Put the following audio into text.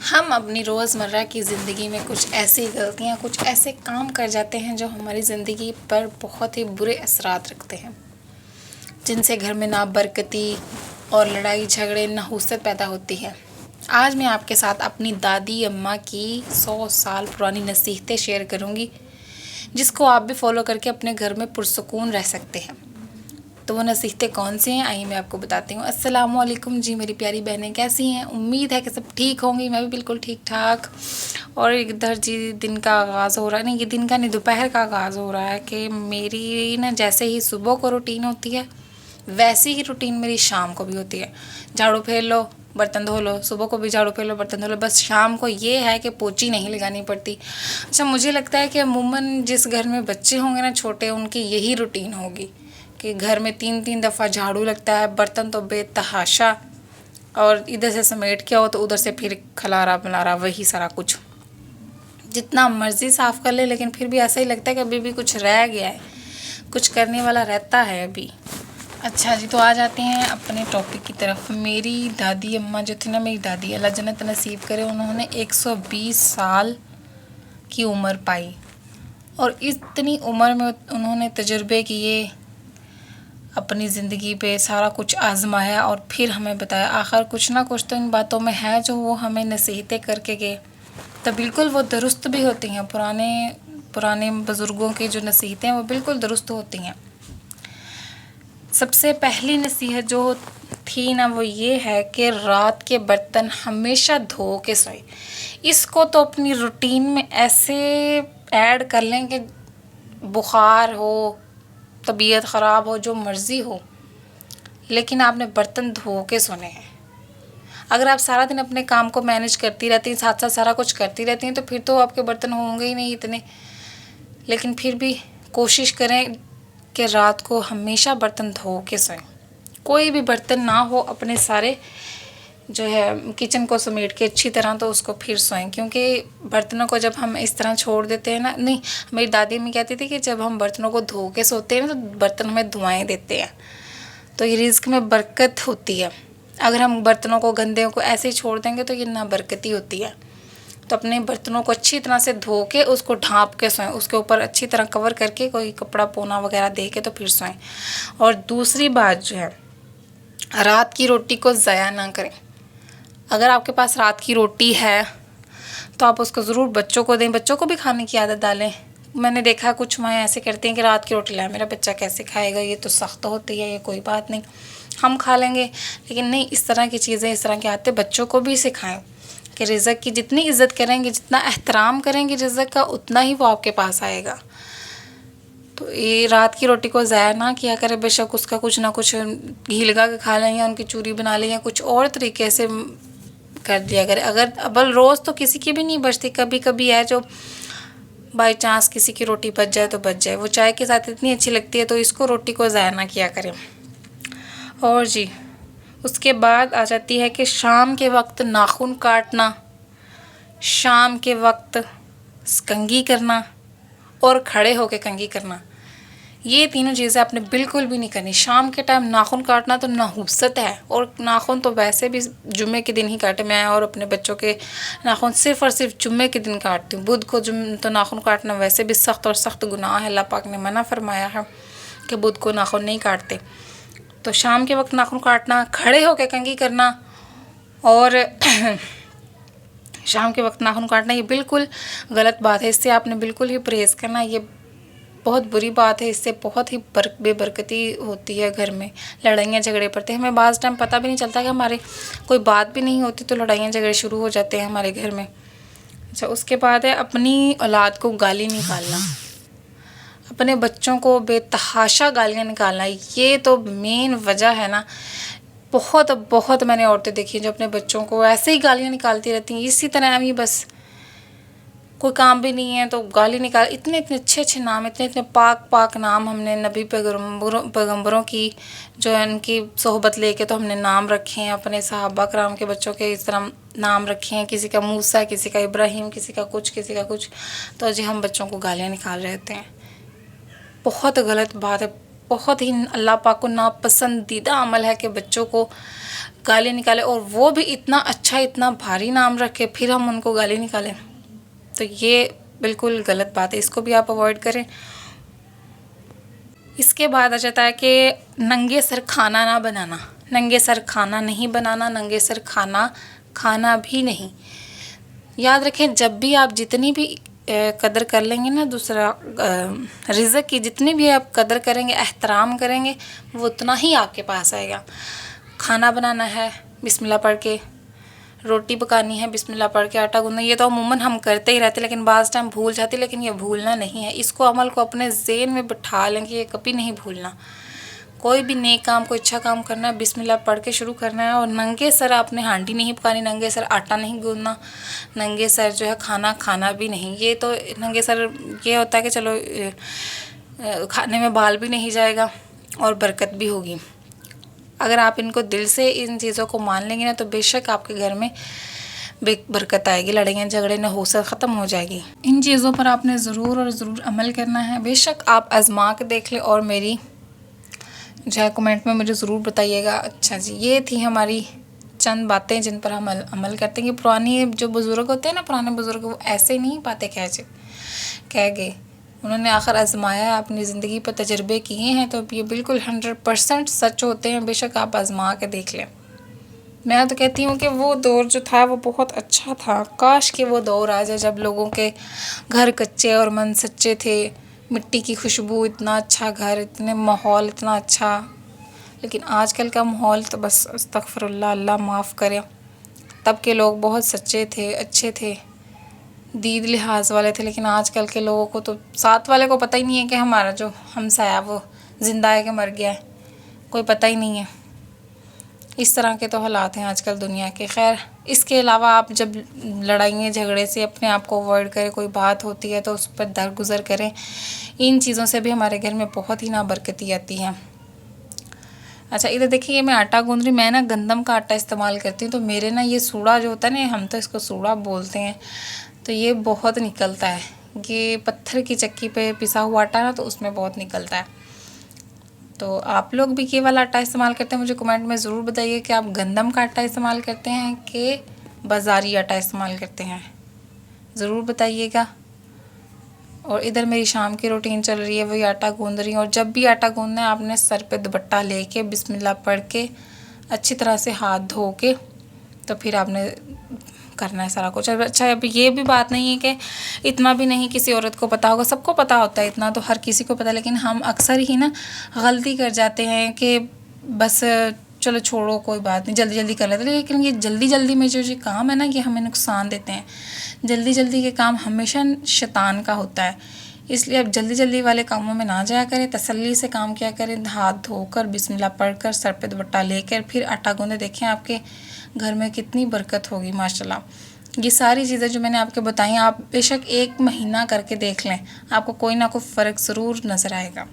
हम अपनी रोज़मर्रा की ज़िंदगी में कुछ ऐसी गलतियाँ, कुछ ऐसे काम कर जाते हैं जो हमारी ज़िंदगी पर बहुत ही बुरे असरात रखते हैं, जिनसे घर में ना बरकती और लड़ाई झगड़े नहुसत पैदा होती है। आज मैं आपके साथ अपनी दादी अम्मा की 100 साल पुरानी नसीहतें शेयर करूँगी, जिसको आप भी फॉलो करके अपने घर में पुरसुकून रह सकते हैं। तो वो नसीहतें कौन सी हैं, आइए मैं आपको बताती हूँ। अस्सलाम वालेकुम जी मेरी प्यारी बहनें, कैसी हैं? उम्मीद है कि सब ठीक होंगी। मैं भी बिल्कुल ठीक ठाक। और इधर जी दिन का आगाज़ हो रहा है, नहीं ये दिन का नहीं, दोपहर का आगाज़ हो रहा है कि मेरी ना जैसे ही सुबह को रूटीन होती है वैसी ही रूटीन मेरी शाम को भी होती है। झाड़ू फेर लो, बर्तन धो लो, सुबह को भी झाड़ू फेर लो, बर्तन धो लो। बस शाम को ये है कि पोछी नहीं लगानी पड़ती। अच्छा, मुझे लगता है कि अमूमन जिस घर में बच्चे होंगे ना छोटे, उनकी यही रूटीन होगी कि घर में 3-3 दफ़ा झाड़ू लगता है, बर्तन तो बेतहाशा, और इधर से समेट के आओ तो उधर से फिर खलारा मलारा वही सारा कुछ। जितना मर्ज़ी साफ़ कर ले लेकिन फिर भी ऐसा ही लगता है कि अभी भी कुछ रह गया है, कुछ करने वाला रहता है अभी। अच्छा जी, तो आ जाते हैं अपने टॉपिक की तरफ। मेरी दादी अम्मा जो थी ना, मेरी दादी अल्लाह जन्नत नसीब करे, उन्होंने 120 साल की उम्र पाई और इतनी उम्र में उन्होंने तजुर्बे किए, अपनी ज़िंदगी पे सारा कुछ आज़माया और फिर हमें बताया। आखिर कुछ ना कुछ तो इन बातों में है जो वो हमें नसीहतें करके गए, तो बिल्कुल वो दुरुस्त भी होती हैं। पुराने बुज़ुर्गों की जो नसीहतें हैं वो बिल्कुल दुरुस्त होती हैं। सबसे पहली नसीहत जो थी ना वो ये है कि रात के बर्तन हमेशा धो के सोए। इसको तो अपनी रूटीन में ऐसे ऐड कर लें कि बुखार हो, तबीयत ख़राब हो, जो मर्ज़ी हो, लेकिन आपने बर्तन धो के सोने हैं। अगर आप सारा दिन अपने काम को मैनेज करती रहती हैं, साथ साथ सारा कुछ करती रहती हैं, तो फिर तो आपके बर्तन होंगे ही नहीं इतने। लेकिन फिर भी कोशिश करें कि रात को हमेशा बर्तन धो के सोएं। कोई भी बर्तन ना हो, अपने सारे जो है किचन को समेट के अच्छी तरह तो उसको फिर सोएं, क्योंकि बर्तनों को जब हम इस तरह छोड़ देते हैं ना, नहीं, मेरी दादी अम्मी कहती थी कि जब हम बर्तनों को धो के सोते हैं ना तो बर्तन हमें दुआएं देते हैं, तो ये रिज़्क में बरकत होती है। अगर हम बर्तनों को गंदे को ऐसे ही छोड़ देंगे तो ये ना बरकती होती है। तो अपने बर्तनों को अच्छी तरह से धो के उसको ढाँप के सोएं, उसके ऊपर अच्छी तरह कवर करके कोई कपड़ा पोना वगैरह दे के तो फिर सोएं। और दूसरी बात जो है, रात की रोटी को ज़ाया ना करें। अगर आपके पास रात की रोटी है तो आप उसको ज़रूर बच्चों को दें, बच्चों को भी खाने की आदत डालें। मैंने देखा है कुछ माएँ ऐसे करती हैं कि रात की रोटी लाए, मेरा बच्चा कैसे खाएगा, ये तो सख्त होती है, ये कोई बात नहीं, हम खा लेंगे। लेकिन नहीं, इस तरह की चीज़ें, इस तरह के आते बच्चों को भी सिखाएं कि रिज़्क की जितनी इज़्ज़त करेंगे, जितना एहतराम करेंगे रिज़्क का, उतना ही वो आपके पास आएगा। तो ये रात की रोटी को ज़ाया ना किया करें। बेशक उसका कुछ ना कुछ घी लगा के खा लें, या उनकी चूरी बना लें, या कुछ और तरीके से कर दिया करें। अगर अबल रोज़ तो किसी की भी नहीं बचती, कभी कभी है जो बाई चांस किसी की रोटी बच जाए तो बच जाए, वो चाय के साथ इतनी अच्छी लगती है, तो इसको रोटी को ज़ाया ना किया करें। और जी, उसके बाद आ जाती है कि शाम के वक्त नाखून काटना, शाम के वक्त कंघी करना और खड़े होकर कंघी करना, ये तीनों चीज़ें आपने बिल्कुल भी नहीं करनी। शाम के टाइम नाखून काटना तो नहुसत है, और नाखून तो वैसे भी जुम्मे के दिन ही काटे। मैं और अपने बच्चों के नाखून सिर्फ़ और सिर्फ जुम्मे के दिन काटती हूँ। बुध को तो नाखून काटना वैसे भी सख्त और सख्त गुनाह है, अल्लाह पाक ने मना फरमाया है कि बुध को नाखून नहीं काटते। तो शाम के वक्त नाखून काटना, खड़े होकर कंघी करना और शाम के वक्त नाखून काटना, ये बिल्कुल गलत बात है। इससे आपने बिल्कुल ही परहेज़ करना। ये बहुत बुरी बात है, इससे बहुत ही बेबरकती होती है, घर में लड़ाइयाँ झगड़े पड़ते हैं। हमें बाज़ टाइम पता भी नहीं चलता कि हमारे कोई बात भी नहीं होती तो लड़ाइयाँ झगड़े शुरू हो जाते हैं हमारे घर में। अच्छा, उसके बाद है अपनी औलाद को गाली निकालना, अपने बच्चों को बेतहाशा गालियाँ निकालना। ये तो मेन वजह है ना। बहुत बहुत मैंने औरतें देखी हैं जो अपने बच्चों को ऐसे ही गालियाँ निकालती रहती हैं, इसी तरह ही बस कोई काम भी नहीं है तो गाली निकाल। इतने इतने अच्छे अच्छे नाम, इतने इतने पाक पाक नाम हमने नबी पैगम्बरों की जो है उनकी सोहबत लेके तो हमने नाम रखे हैं। अपने सहाबा कराम के बच्चों के इस तरह नाम रखे हैं, किसी का मूसा, किसी का इब्राहिम, किसी का कुछ, किसी का कुछ। तो जी हम बच्चों को गालियाँ निकाल रहे होते हैं। बहुत गलत बात है, बहुत ही अल्लाह पाक को नापसंदीदा अमल है कि बच्चों को गाली निकाले, और वो भी इतना अच्छा, इतना भारी नाम रखे, फिर हम उनको गाली निकालें, तो ये बिल्कुल गलत बात है। इसको भी आप अवॉइड करें। इसके बाद आ जाता है कि नंगे सर खाना ना बनाना। नंगे सर खाना नहीं बनाना, नंगे सर खाना खाना भी नहीं। याद रखें, जब भी आप जितनी भी कदर कर लेंगे ना, दूसरा रिज़्क़ की जितनी भी आप कदर करेंगे, एहतराम करेंगे, वो उतना ही आपके पास आएगा। खाना बनाना है बिस्मिल्लाह पढ़ के, रोटी पकानी है बिस्मिल्लाह पढ़ के, आटा गूंदना, ये तो अमूमन हम करते ही रहते, लेकिन बाज़ टाइम भूल जाते, लेकिन ये भूलना नहीं है। इसको अमल को अपने ज़हन में बिठा लें कि ये कभी नहीं भूलना। कोई भी नेक काम, कोई अच्छा काम करना है, बिस्मिल्लाह पढ़ के शुरू करना है। और नंगे सर आपने हांडी नहीं पकानी, नंगे सर आटा नहीं गूंदना, नंगे सर जो है खाना खाना भी नहीं। ये तो नंगे सर ये होता है कि चलो खाने में बाल भी नहीं जाएगा और बरकत भी होगी। अगर आप इनको दिल से इन चीज़ों को मान लेंगे ना, तो बेशक आपके घर में बरकत आएगी, लड़ाइयाँ झगड़े नहुसत ख़त्म हो जाएगी। इन चीज़ों पर आपने ज़रूर और ज़रूर अमल करना है। बेशक आप आज़मा के देख लें और मेरी जो है कमेंट में मुझे ज़रूर बताइएगा। अच्छा जी, ये थी हमारी चंद बातें जिन पर हम अमल करते हैं। कि पुरानी जो बुज़ुर्ग होते हैं ना, पुराने बुज़ुर्ग, वो ऐसे नहीं बातें कह गए, उन्होंने आखिर आजमाया है, अपनी ज़िंदगी पर तजर्बे किए हैं, तो ये बिल्कुल 100% सच होते हैं। बेशक आप आजमा के देख लें। मैं तो कहती हूँ कि वो दौर जो था वो बहुत अच्छा था। काश कि वो दौर आ जाए जब लोगों के घर कच्चे और मन सच्चे थे, मिट्टी की खुशबू, इतना अच्छा घर, इतने माहौल इतना अच्छा। लेकिन आजकल का माहौल तो बस अस्तगफिरुल्लाह, अल्लाह माफ़ करे। तब के लोग बहुत सच्चे थे, अच्छे थे, दीद लिहाज वाले थे। लेकिन आजकल के लोगों को तो साथ वाले को पता ही नहीं है कि हमारा जो हमसाया वो ज़िंदा है कि मर गया है, कोई पता ही नहीं है। इस तरह के तो हालात हैं आजकल दुनिया के। खैर, इसके अलावा आप जब लड़ाइयाँ झगड़े से अपने आप को अवॉइड करें, कोई बात होती है तो उस पर दरगुजर करें। इन चीज़ों से भी हमारे घर में बहुत ही नाबरकती आती है। अच्छा, इधर देखिए, ये मैं आटा गूंद रही। मैं ना गंदम का आटा इस्तेमाल करती हूँ, तो मेरे ना ये सूड़ा जो होता है ना, हम तो इसको सूड़ा बोलते हैं, तो ये बहुत निकलता है। ये पत्थर की चक्की पे पिसा हुआ आटा ना, तो उसमें बहुत निकलता है। तो आप लोग भी ये वाला आटा इस्तेमाल करते हैं? मुझे कमेंट में ज़रूर बताइए कि आप गंदम का आटा इस्तेमाल करते हैं कि बाज़ारी आटा इस्तेमाल करते हैं, ज़रूर बताइएगा। और इधर मेरी शाम की रूटीन चल रही है, वही आटा गूंद रही हूँ। और जब भी आटा गूंदना है, आपने सर पे दुपट्टा लेके बिस्मिल्लाह पढ़ के अच्छी तरह से हाथ धो के तो फिर आपने करना है सारा कुछ। अच्छा, अब ये भी बात नहीं है कि इतना भी नहीं किसी औरत को पता होगा, सबको पता होता है, इतना तो हर किसी को पता है। लेकिन हम अक्सर ही ना गलती कर जाते हैं कि बस चलो छोड़ो, कोई बात नहीं, जल्दी जल्दी कर लेते हैं। लेकिन ये जल्दी जल्दी में जो काम है ना, ये हमें नुकसान देते हैं। जल्दी जल्दी के काम हमेशा शैतान का होता है। इसलिए अब जल्दी जल्दी वाले कामों में ना जाया करें, तसल्ली से काम किया करें। हाथ धोकर बिस्मिल्लाह पढ़कर सर पे दुपट्टा लेकर फिर आटा गूंदे, देखें आपके घर में कितनी बरकत होगी माशाल्लाह। ये सारी चीज़ें जो मैंने आपको बताई, आप बेशक 1 महीना करके देख लें, आपको कोई ना कोई फ़र्क ज़रूर नज़र आएगा।